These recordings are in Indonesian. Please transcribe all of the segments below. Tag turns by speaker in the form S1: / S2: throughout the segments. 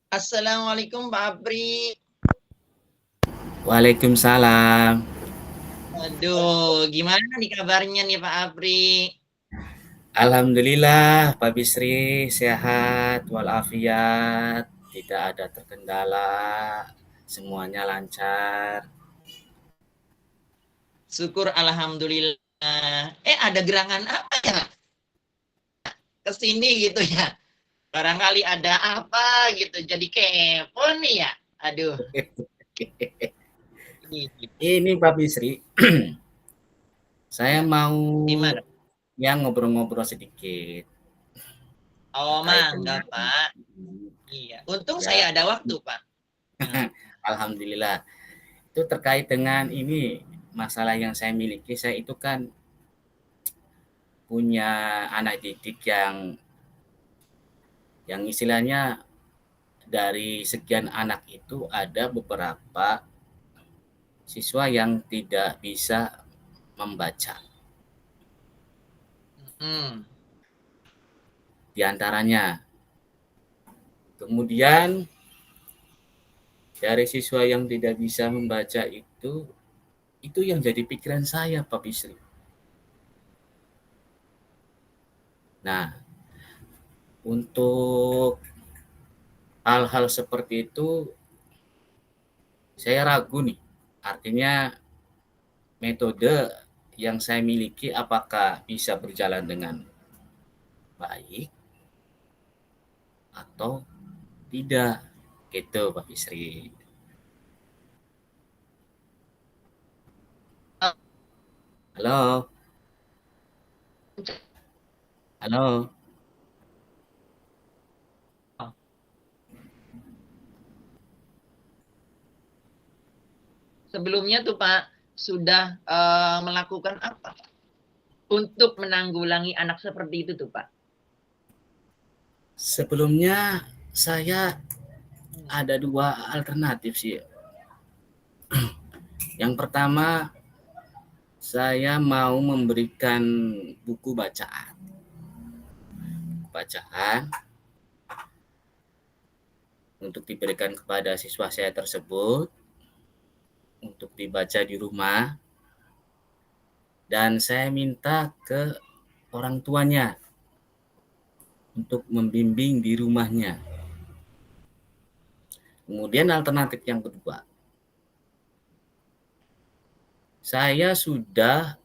S1: Assalamualaikum Pak Apri.
S2: Waalaikumsalam.
S1: Aduh, gimana nih kabarnya nih Pak Apri?
S2: Alhamdulillah Pak Bisri sehat walafiat, tidak ada terkendala, semuanya lancar.
S1: Syukur Alhamdulillah. Ada gerangan apa ya kesini gitu ya? Barangkali ada apa gitu. Jadi kepo nih ya. Aduh, ini
S2: Ini Pak Bisri, saya
S1: ya.
S2: mau
S1: Gimana?
S2: yang ngobrol-ngobrol sedikit
S1: Oh,
S2: terkait
S1: mangga
S2: dengan
S1: Pak. Iya. Untung saya
S2: ya
S1: ada waktu Pak. Hmm.
S2: alhamdulillah. Itu terkait dengan ini masalah yang saya miliki. Saya itu kan punya anak didik yang istilahnya dari sekian anak itu ada beberapa siswa yang tidak bisa membaca.
S1: Hmm.
S2: Di antaranya, kemudian dari siswa yang tidak bisa membaca itu yang jadi pikiran saya, Pak Bisri. Nah, untuk hal-hal seperti itu saya ragu nih. Artinya metode yang saya miliki apakah bisa berjalan dengan baik atau tidak. Gitu, Pak Bisri. Halo, halo.
S1: Sebelumnya tuh Pak sudah melakukan apa untuk menanggulangi anak seperti itu tuh Pak?
S2: Sebelumnya saya
S1: Hmm.
S2: ada dua alternatif sih. Yang pertama, saya mau memberikan buku bacaan untuk diberikan kepada siswa saya tersebut untuk dibaca di rumah, dan saya minta ke orang tuanya untuk membimbing di rumahnya. Kemudian alternatif yang kedua, saya sudah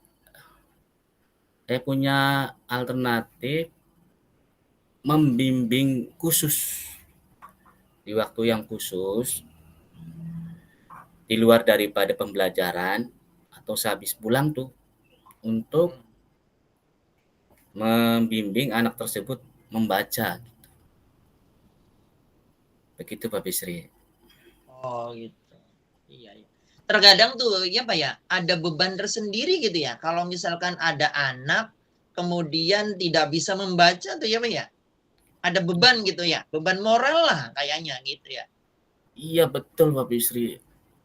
S2: punya alternatif membimbing khusus di waktu yang khusus di luar daripada pembelajaran atau sehabis pulang tuh untuk
S1: Hmm.
S2: membimbing anak tersebut membaca. Begitu Pak Bisri.
S1: Oh gitu. Iya, iya. Terkadang tuh ya Pak ya, ada beban tersendiri gitu ya. Kalau misalkan ada anak kemudian tidak bisa membaca tuh ya Pak ya. Ada beban gitu ya. Beban moral lah kayaknya gitu ya.
S2: Iya betul Pak Bisri.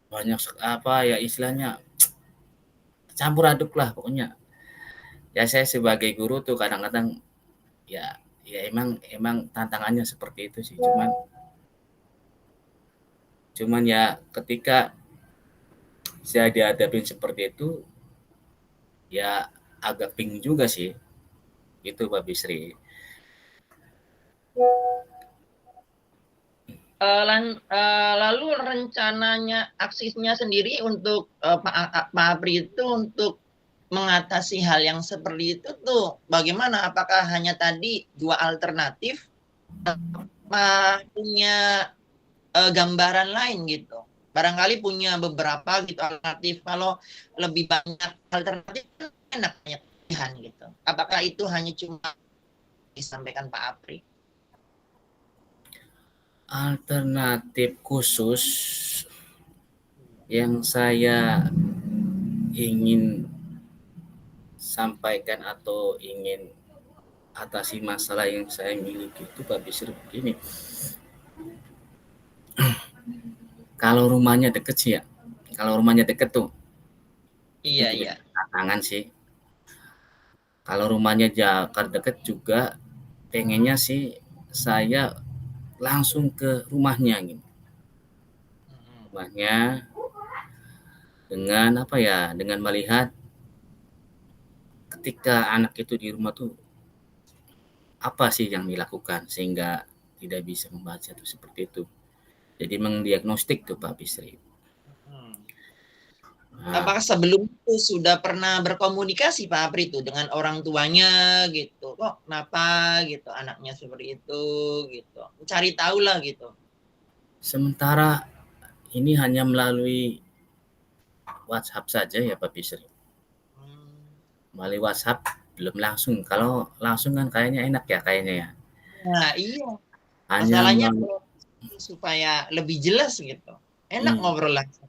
S2: Banyak apa ya istilahnya campur aduk lah pokoknya. Ya saya sebagai guru tuh kadang-kadang ya ya emang tantangannya seperti itu sih. Cuman ya ketika saya dihadapin seperti itu ya agak bingung juga sih. Itu Pak Bisri.
S1: Lalu rencananya aksinya sendiri untuk Pak Apri itu untuk mengatasi hal yang seperti itu tuh bagaimana? Apakah hanya tadi dua alternatif? Apa punya gambaran lain gitu? Barangkali punya beberapa gitu alternatif. Kalau lebih banyak alternatif enak banyak pilihan gitu. Apakah itu hanya cuma disampaikan Pak Apri?
S2: Alternatif khusus yang saya ingin sampaikan atau ingin atasi masalah yang saya miliki itu Pak Bisri begini. Kalau rumahnya deket sih ya, kalau rumahnya deket tuh itu
S1: Iya,
S2: juga
S1: iya.
S2: tantangan sih. Kalau rumahnya Jakarta deket juga pengennya sih saya langsung ke rumahnya gitu. Rumahnya dengan apa ya? Dengan melihat ketika anak itu di rumah tuh apa sih yang dilakukan sehingga tidak bisa membaca tuh seperti itu. Jadi mendiagnostik tuh Pak Bisri.
S1: Hmm.
S2: Nah,
S1: Apakah sebelum itu sudah pernah berkomunikasi Pak Apri itu dengan orang tuanya gitu? Kok kenapa gitu anaknya seperti itu gitu? Cari tahu lah gitu.
S2: sementara ini hanya melalui WhatsApp saja ya Pak Bisri.
S1: Hmm.
S2: Melalui WhatsApp belum langsung. Kalau langsung kan kayaknya enak ya kayaknya ya.
S1: Nah, iya.
S2: Hanya
S1: Masalahnya
S2: melalui
S1: kalau supaya lebih jelas gitu. Enak
S2: hmm,
S1: ngobrol langsung.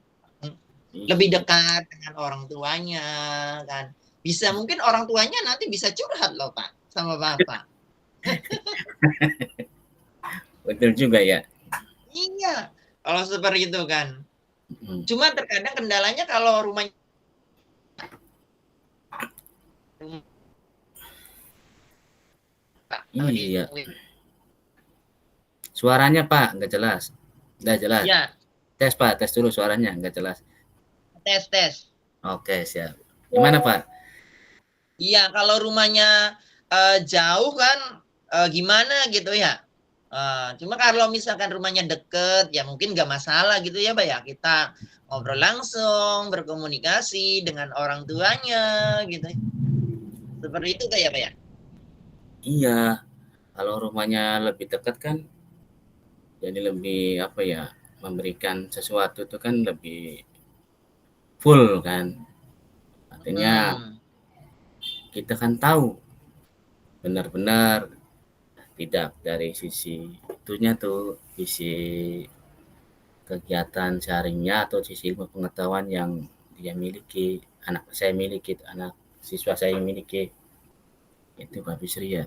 S1: Lebih
S2: iya,
S1: dekat dengan orang tuanya kan. Bisa mungkin orang tuanya nanti bisa curhat loh Pak sama Bapak.
S2: betul juga ya.
S1: Iya, kalau seperti itu kan.
S2: Hmm,
S1: Cuma terkadang kendalanya kalau rumahnya di
S2: iya. Suaranya Pak nggak jelas. Nggak jelas.
S1: ya
S2: Tes Pak, tes dulu suaranya nggak jelas.
S1: tes tes.
S2: Oke siap. Gimana Pak?
S1: Iya, kalau rumahnya jauh kan gimana gitu ya. Cuma kalau misalkan rumahnya deket, ya mungkin nggak masalah gitu ya, Pak ya. Kita ngobrol langsung, berkomunikasi dengan orang tuanya gitu. Seperti itu kayak Pak ya.
S2: Iya, kalau rumahnya lebih dekat kan jadi lebih apa ya, memberikan sesuatu itu kan lebih full kan. Artinya
S1: Hmm,
S2: kita kan tahu benar-benar tidak dari sisi itunya tuh, sisi kegiatan seharinya atau sisi ilmu pengetahuan yang dia miliki, anak saya miliki, anak siswa saya miliki. Itu Pak Bisri ya.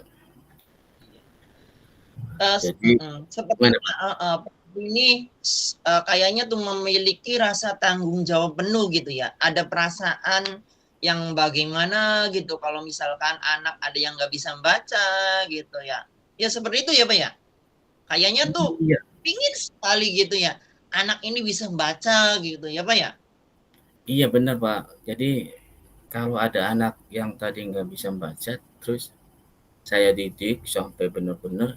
S2: Jadi
S1: seperti
S2: gimana Pak?
S1: ini kayaknya tuh memiliki rasa tanggung jawab penuh gitu ya. Ada perasaan yang bagaimana gitu kalau misalkan anak ada yang nggak bisa membaca gitu ya. Ya seperti itu ya Pak ya. Kayaknya tuh
S2: Iya,
S1: pingin sekali gitu ya. Anak ini bisa membaca gitu ya Pak ya.
S2: iya benar Pak. Jadi kalau ada anak yang tadi nggak bisa membaca, terus saya didik sampai benar-benar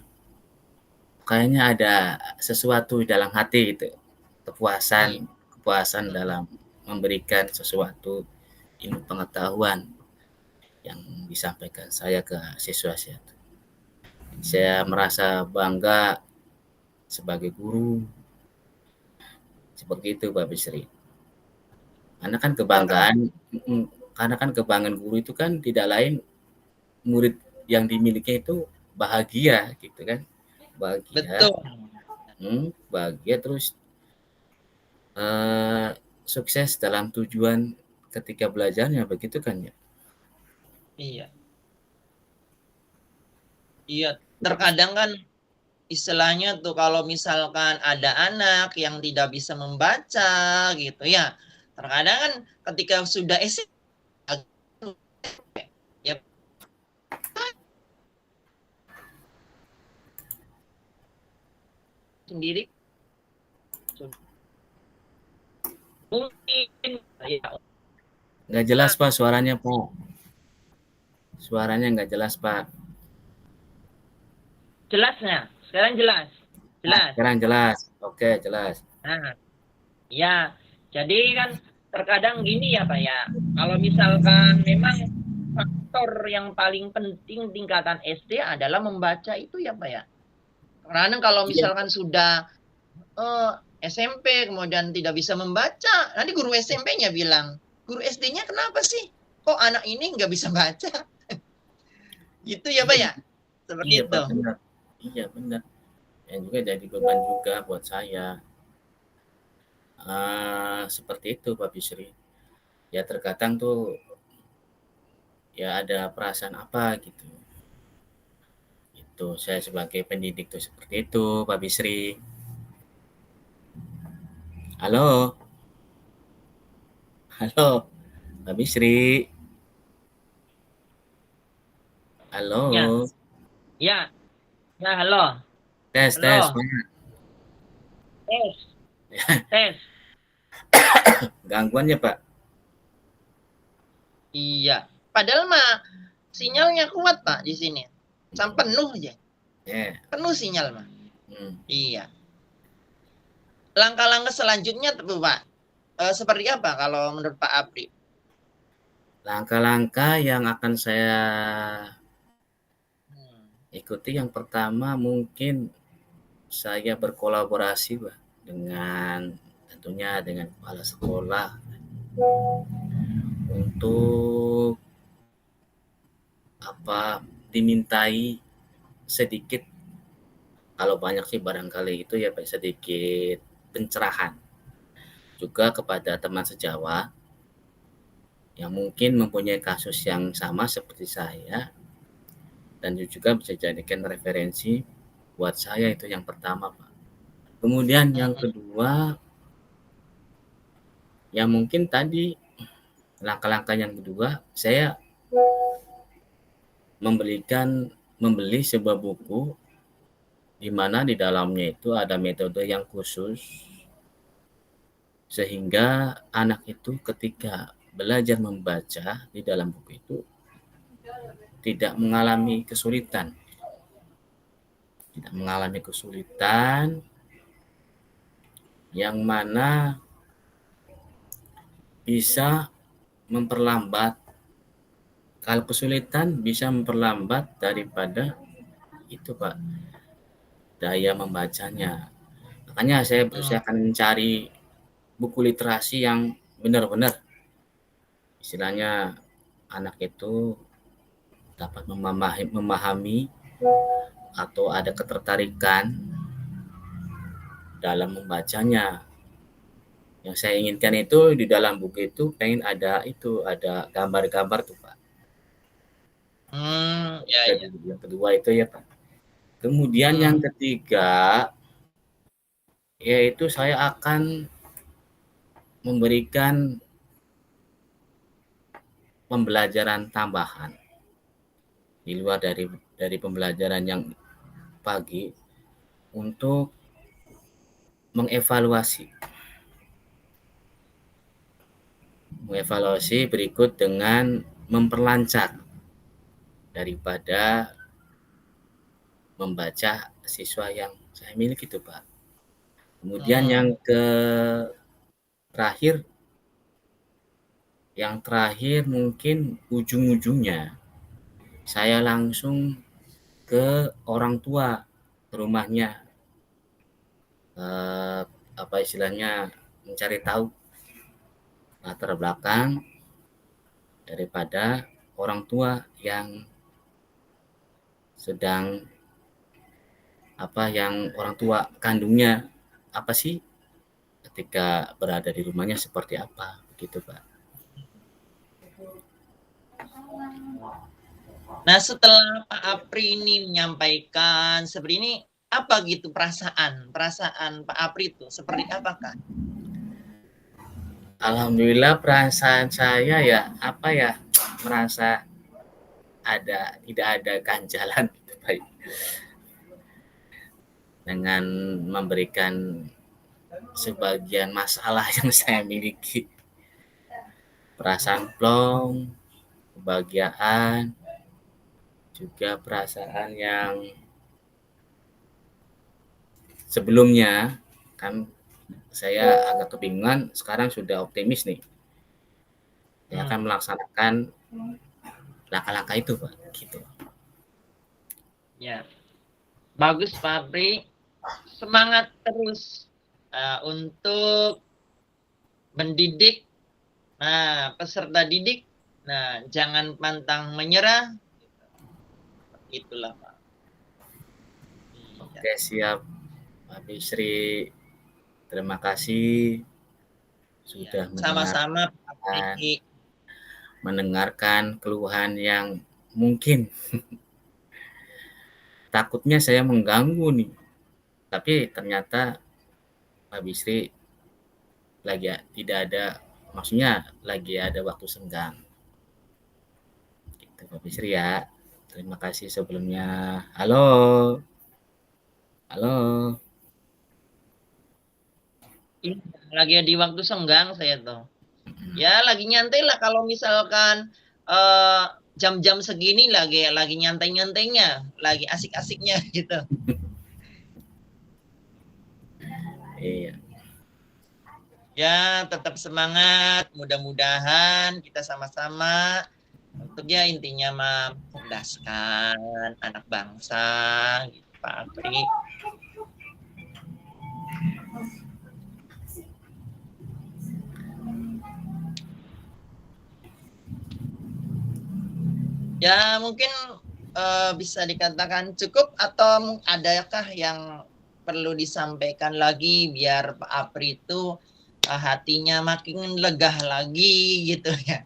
S2: kayaknya ada sesuatu di dalam hati itu,
S1: Iya.
S2: kepuasan kepuasan dalam memberikan sesuatu ilmu pengetahuan yang disampaikan saya ke siswa saya. Saya merasa bangga sebagai guru, seperti itu Pak Bisri. Karena kan
S1: Terkadang
S2: kebanggaan karena kan kebanggaan guru itu kan tidak lain murid yang dimiliki itu bahagia gitu kan, bahagia,
S1: betul.
S2: bahagia terus Eee, sukses dalam tujuan ketika belajarnya, begitu kan ya?
S1: Iya. Iya,
S2: Nggak bisa
S1: terkadang kan istilahnya tuh kalau misalkan ada anak yang tidak bisa membaca gitu ya. Terkadang kan ketika sudah SMP ya sendiri mungkin ya
S2: nggak jelas Pak suaranya Pak, suaranya nggak jelas Pak.
S1: jelasnya. Sekarang jelas.
S2: Nah
S1: Jelas.
S2: sekarang jelas, oke jelas.
S1: Nah, ya. Jadi kan terkadang gini ya Pak ya. Kalau misalkan memang faktor yang paling penting tingkatan SD adalah membaca itu ya Pak ya. Karena kalau
S2: Iya,
S1: misalkan sudah eh, SMP kemudian tidak bisa membaca, nanti guru SMP-nya bilang, guru SD-nya kenapa sih? Kok anak ini nggak bisa baca? Gitu ya Pak
S2: iya,
S1: ya? Seperti
S2: iya
S1: itu.
S2: Pak benar, iya benar, yang juga jadi beban juga buat saya, seperti itu Pak Bisri. Ya terkadang tuh, ya ada perasaan apa gitu, itu saya sebagai pendidik tuh seperti itu Pak Bisri. Halo, halo Pak Bisri,
S1: Ya,
S2: halo.
S1: ya, ya, halo.
S2: Tes, tes,
S1: Halo,
S2: Pak.
S1: tes, tes.
S2: Gangguan ya, Pak?
S1: Iya. Padahal mah sinyalnya kuat, Pak, di sini. Sampai penuh aja.
S2: Ya.
S1: Penuh sinyal mah.
S2: Hmm.
S1: Iya. Langkah-langkah selanjutnya tuh, Pak. Seperti apa kalau menurut Pak Apri?
S2: Langkah-langkah yang akan saya
S1: Hmm.
S2: ikuti yang pertama mungkin saya berkolaborasi, Pak, dengan tentunya dengan kepala sekolah untuk dimintai sedikit, kalau banyak sih barangkali itu ya Pak, sedikit pencerahan juga kepada teman sejawat yang mungkin mempunyai kasus yang sama seperti saya, dan juga bisa jadikan referensi buat saya. Itu yang pertama, Pak. Kemudian yang kedua, ya mungkin tadi langkah-langkah yang kedua, saya membeli sebuah buku di mana di dalamnya itu ada metode yang khusus sehingga anak itu ketika belajar membaca di dalam buku itu tidak mengalami kesulitan. Tidak mengalami kesulitan yang mana bisa memperlambat, kalau kesulitan bisa memperlambat daripada itu Pak, daya membacanya. Makanya saya berusaha akan mencari buku literasi yang benar-benar istilahnya anak itu dapat memahami atau ada ketertarikan dalam membacanya. Yang saya inginkan itu di dalam buku itu pengen ada gambar-gambar tuh Pak.
S1: Ya, ya.
S2: Yang kedua itu ya Pak. Kemudian yang ketiga yaitu saya akan memberikan pembelajaran tambahan di luar dari pembelajaran yang pagi untuk mengevaluasi berikut dengan memperlancar daripada membaca siswa yang saya miliki itu Pak. Kemudian yang terakhir mungkin ujung-ujungnya saya langsung ke orang tua, ke rumahnya, apa istilahnya, mencari tahu latar belakang daripada orang tua yang sedang yang orang tua kandungnya apa sih ketika berada di rumahnya seperti apa gitu Pak.
S1: Nah, setelah Pak Apri ini menyampaikan seperti ini, apa gitu perasaan Pak Apri itu seperti apakah?
S2: Alhamdulillah perasaan saya ya merasa tidak ada ganjalan gitu Pak, dengan memberikan sebagian masalah yang saya miliki. Perasaan plong, kebahagiaan, juga perasaan yang sebelumnya kan saya agak kebingungan, sekarang sudah optimis nih. Saya akan melaksanakan langkah-langkah itu, Pak. Gitu.
S1: Ya, bagus Pak Apri. Semangat terus untuk mendidik. Nah, peserta didik. Nah, jangan pantang menyerah. Itulah Pak.
S2: Oke, siap. Pak Bisri, terima kasih sudah
S1: Sama-sama Pak Apri.
S2: mendengarkan keluhan yang mungkin takutnya saya mengganggu nih. Tapi ternyata Pak Bisri tidak ada, maksudnya lagi ada waktu senggang. Gitu Pak Bisri ya. Terima kasih sebelumnya. Halo. Halo.
S1: Ini lagi di waktu senggang saya tuh. Ya lagi nyantai lah kalau misalkan jam-jam segini lagi nyantai-nyantainya, lagi asik-asiknya gitu.
S2: Iya.
S1: Ya tetap semangat, mudah-mudahan kita sama-sama untuk ya intinya mencerdaskan anak bangsa gitu Pak Apri. Ya mungkin bisa dikatakan cukup atau adakah yang perlu disampaikan lagi biar Pak Apri itu hatinya makin lega lagi gitu ya.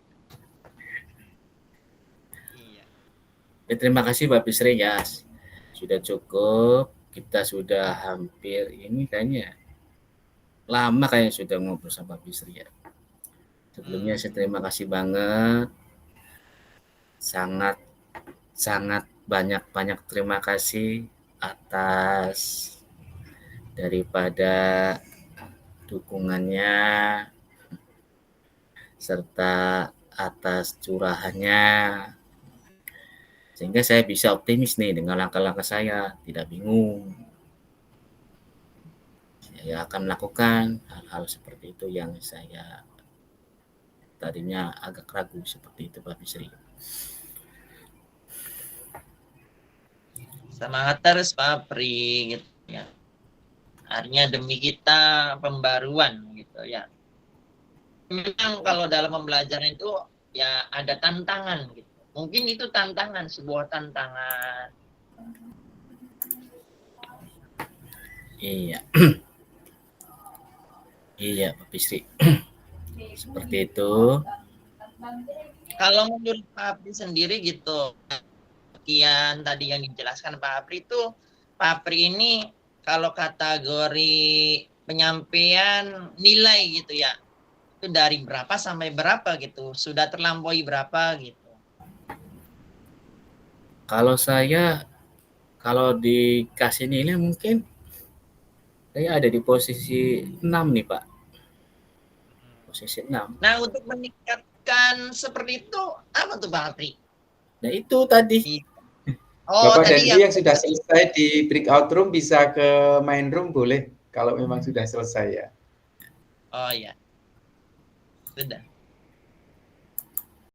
S1: Iya.
S2: Ya, terima kasih Pak Bisri ya. Sudah cukup. Kita sudah hampir ini kayaknya lama kayaknya sudah ngobrol sama Pak Bisri ya. Sebelumnya saya terima kasih banget. Sangat sangat banyak terima kasih atas daripada dukungannya serta atas curahannya, sehingga saya bisa optimis nih dengan langkah-langkah saya, tidak bingung. Saya akan melakukan hal-hal seperti itu yang saya tadinya agak ragu seperti itu Pak Bisri.
S1: Semangat terus Pak Apri gitu ya. Artinya demi kita pembaruan gitu ya. Memang kalau dalam pembelajaran itu ya ada tantangan gitu. Mungkin itu tantangan, sebuah tantangan.
S2: Iya. Iya Pak Bisri. Seperti itu.
S1: Kalau menurut Pak Apri sendiri gitu, sekian tadi yang dijelaskan Pak Apri itu, Pak Apri ini kalau kategori penyampaian nilai gitu ya, itu dari berapa sampai berapa gitu, sudah terlampaui berapa gitu.
S2: Kalau saya, kalau dikasih nilai mungkin saya ada di posisi 6 nih Pak. Posisi 6.
S1: Nah untuk meningkatkan seperti itu, apa tuh Pak Apri?
S2: Nah itu tadi.
S1: Oh
S3: Bapak dan
S1: tadi
S3: Ibu yang sudah selesai di breakout room bisa ke main room boleh, kalau memang sudah selesai ya.
S1: Oh ya, sudah.